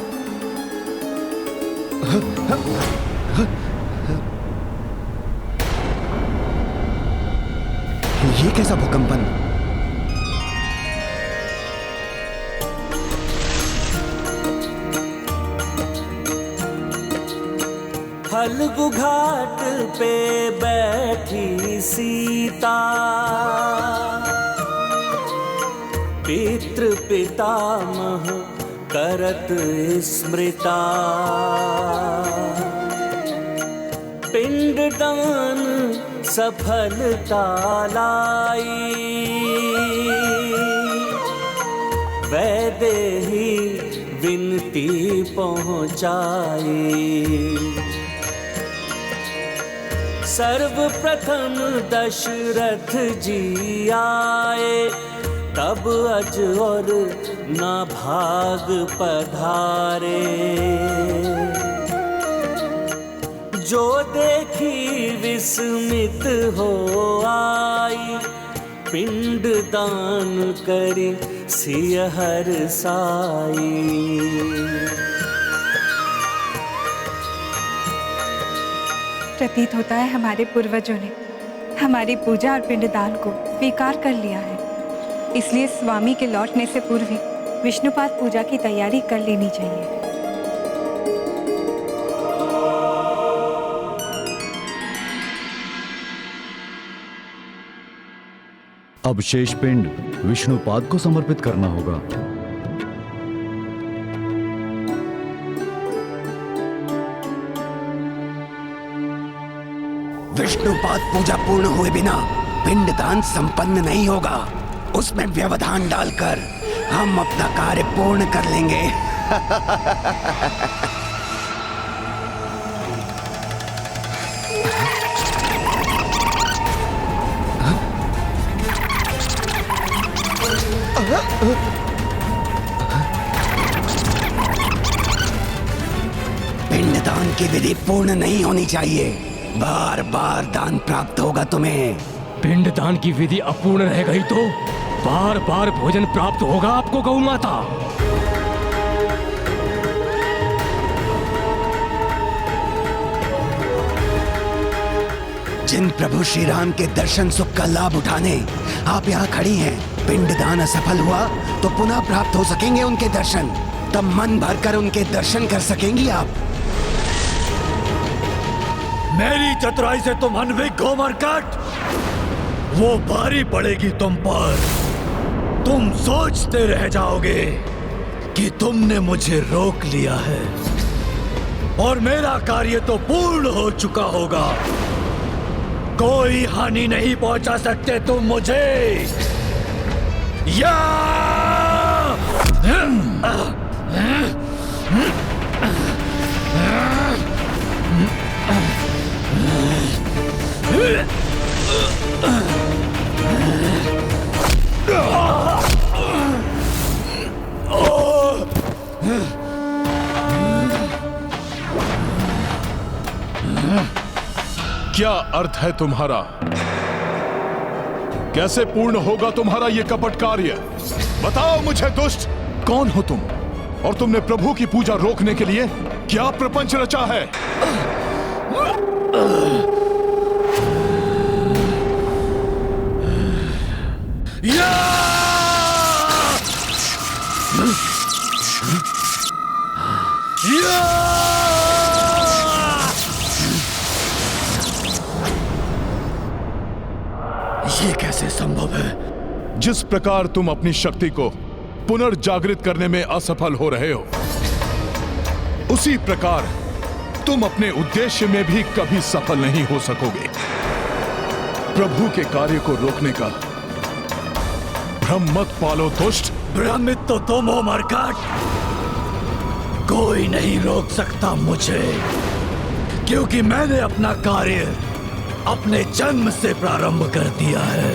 ये कैसा भूकंपन? फल्गु घाट पे बैठी सीता, पितृ पितामह करत स्मृता, पिंडदान सफलता लाई, वैदेही विनती पहुंचाई। सर्वप्रथम दशरथ जी आए, तब अज और ना भाग पधारे। जो देखी विस्मित हो आई, पिंड दान करी सिय हर्षाई। प्रतीत होता है हमारे पूर्वजों ने हमारी पूजा और पिंडदान को स्वीकार कर लिया है, इसलिए स्वामी के लौटने से पूर्व ही विष्णुपाद पूजा की तैयारी कर लेनी चाहिए। अब शेष पिंड विष्णुपाद को समर्पित करना होगा। विष्णुपाद पूजा पूर्ण हुए बिना पिंडदान संपन्न नहीं होगा। उसमें व्यवधान डालकर हम अपना कार्य पूर्ण कर लेंगे। पिंडदान की विधि पूर्ण नहीं होनी चाहिए। बार बार दान प्राप्त होगा तुम्हें। पिंडदान की विधि अपूर्ण रह गई तो बार बार भोजन प्राप्त होगा आपको गौ माता। जिन प्रभु श्री राम के दर्शन सुख का लाभ उठाने आप यहाँ खड़ी हैं, पिंडदान असफल हुआ तो पुनः प्राप्त हो सकेंगे उनके दर्शन। तब मन भरकर उनके दर्शन कर सकेंगी आप। मेरी चतुराई से तुम अनभिज्ञ हो मरकट, वो भारी पड़ेगी तुम पर। तुम सोचते रह जाओगे कि तुमने मुझे रोक लिया है और मेरा कार्य तो पूर्ण हो चुका होगा। कोई हानि नहीं पहुंचा सकते तुम मुझे। या क्या अर्थ है तुम्हारा? कैसे पूर्ण होगा तुम्हारा ये कपट कार्य? बताओ मुझे दुष्ट, कौन हो तुम और तुमने प्रभु की पूजा रोकने के लिए क्या प्रपंच रचा है? ये कैसे संभव है? जिस प्रकार तुम अपनी शक्ति को पुनर्जागृत करने में असफल हो रहे हो, उसी प्रकार तुम अपने उद्देश्य में भी कभी सफल नहीं हो सकोगे। प्रभु के कार्य को रोकने का भ्रम मत पालो दुष्ट। भ्रमित तो तुम हो मरकट। कोई नहीं रोक सकता मुझे, क्योंकि मैंने अपना कार्य अपने जन्म से प्रारंभ कर दिया है।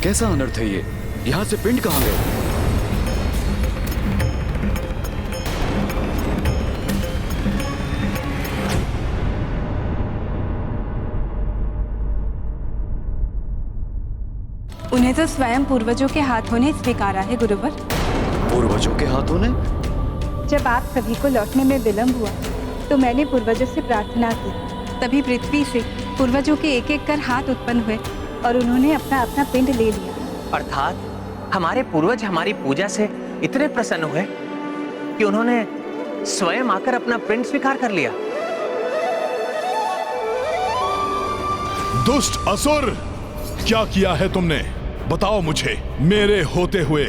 कैसा अनर्थ है ये? यहां से पिंड कहां गए? उन्हें तो स्वयं पूर्वजों के हाथों ने स्वीकारा है गुरुवर। पूर्वजों के हाथों ने? जब आप सभी को लौटने में विलंब हुआ तो मैंने पूर्वजों से प्रार्थना की। तभी पृथ्वी से पूर्वजों के एक एक कर हाथ उत्पन्न हुए और उन्होंने अपना अपना पिंड ले लिया। अर्थात हमारे पूर्वज हमारी पूजा से इतने प्रसन्न हुए कि उन्होंने स्वयं आकर अपना पिंड स्वीकार कर लिया। दुष्ट असुर, क्या किया है तुमने? बताओ मुझे। मेरे होते हुए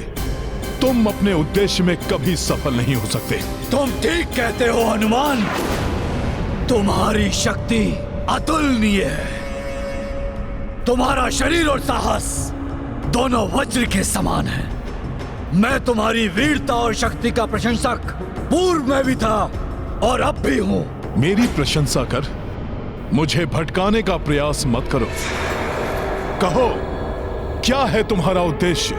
तुम अपने उद्देश्य में कभी सफल नहीं हो सकते। तुम ठीक कहते हो हनुमान, तुम्हारी शक्ति अतुलनीय है। तुम्हारा शरीर और साहस दोनों वज्र के समान है। मैं तुम्हारी वीरता और शक्ति का प्रशंसक पूर्व में भी था और अब भी हूं। मेरी प्रशंसा कर, मुझे भटकाने का प्रयास मत करो। कहो, क्या है तुम्हारा उद्देश्य?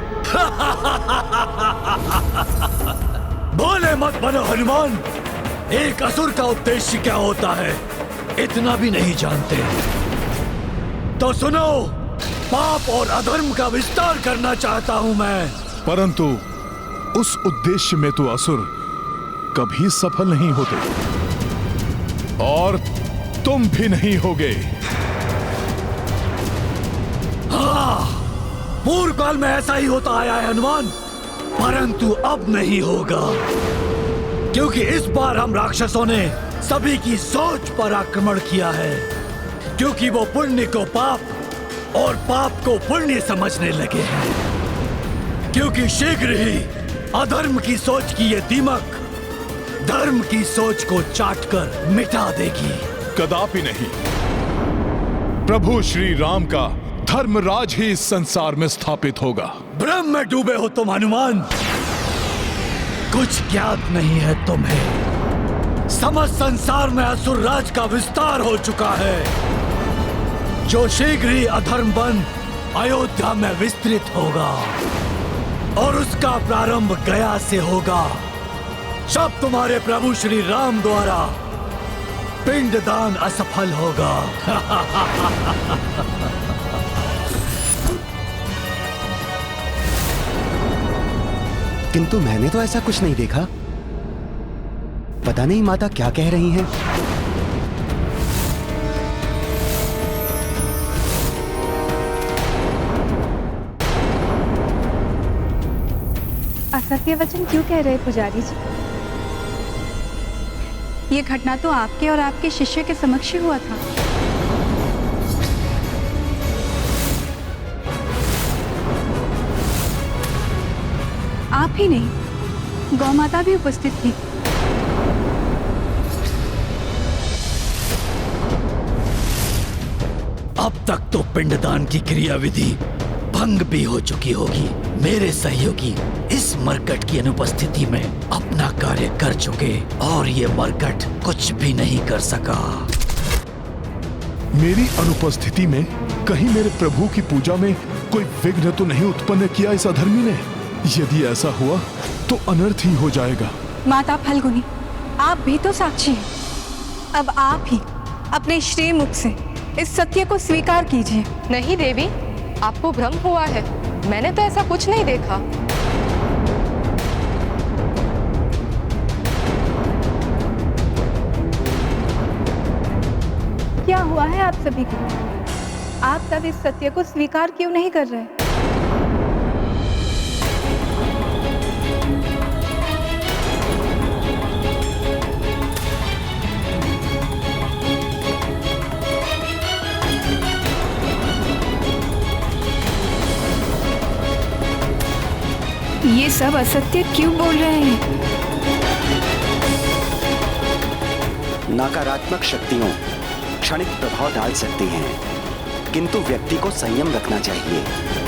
बोले मत बनो हनुमान। एक असुर का उद्देश्य क्या होता है इतना भी नहीं जानते। तो सुनो, पाप और अधर्म का विस्तार करना चाहता हूं मैं। परंतु उस उद्देश्य में तो असुर कभी सफल नहीं होते और तुम भी नहीं होगे। हाँ, पूर्व काल में ऐसा ही होता आया है हनुमान, परंतु अब नहीं होगा, क्योंकि इस बार हम राक्षसों ने सभी की सोच पर आक्रमण किया है, क्योंकि वो पुण्य को पाप और पाप को पुण्य समझने लगे हैं। क्योंकि शीघ्र ही अधर्म की सोच की ये दीमक धर्म की सोच को चाटकर मिटा देगी। कदापि नहीं। प्रभु श्री राम का धर्मराज ही इस संसार में स्थापित होगा। भ्रम में डूबे हो तुम हनुमान, कुछ ज्ञात नहीं है तुम्हें। समस्त संसार में असुर राज का विस्तार हो चुका है, जो शीघ्र ही अधर्म बन अयोध्या में विस्तृत होगा और उसका प्रारंभ गया से होगा। जब तुम्हारे प्रभु श्री राम द्वारा पिंडदान असफल होगा। किंतु मैंने तो ऐसा कुछ नहीं देखा। पता नहीं माता क्या कह रही हैं। असत्य वचन क्यों कह रहे पुजारी जी? ये घटना तो आपके और आपके शिष्य के समक्ष ही हुआ था। आप ही नहीं, गौ माता भी उपस्थित थी। अब तक तो पिंडदान की क्रियाविधि भंग भी हो चुकी होगी। मेरे सहयोगी इस मरकट की अनुपस्थिति में अपना कार्य कर चुके और ये मरकट कुछ भी नहीं कर सका। मेरी अनुपस्थिति में कहीं मेरे प्रभु की पूजा में कोई विघ्न तो नहीं उत्पन्न किया इस अधर्मी ने? यदि ऐसा हुआ तो अनर्थ ही हो जाएगा। माता फल्गुनी, आप भी तो साक्षी हैं। अब आप ही अपने श्री मुख से इस सत्य को स्वीकार कीजिए। नहीं देवी, आपको भ्रम हुआ है। मैंने तो ऐसा कुछ नहीं देखा। क्या हुआ है आप सभी को? आप सब इस सत्य को स्वीकार क्यों नहीं कर रहे? ये सब असत्य क्यों बोल रहे हैं? नकारात्मक शक्तियों क्षणिक प्रभाव डाल सकती हैं, किंतु व्यक्ति को संयम रखना चाहिए।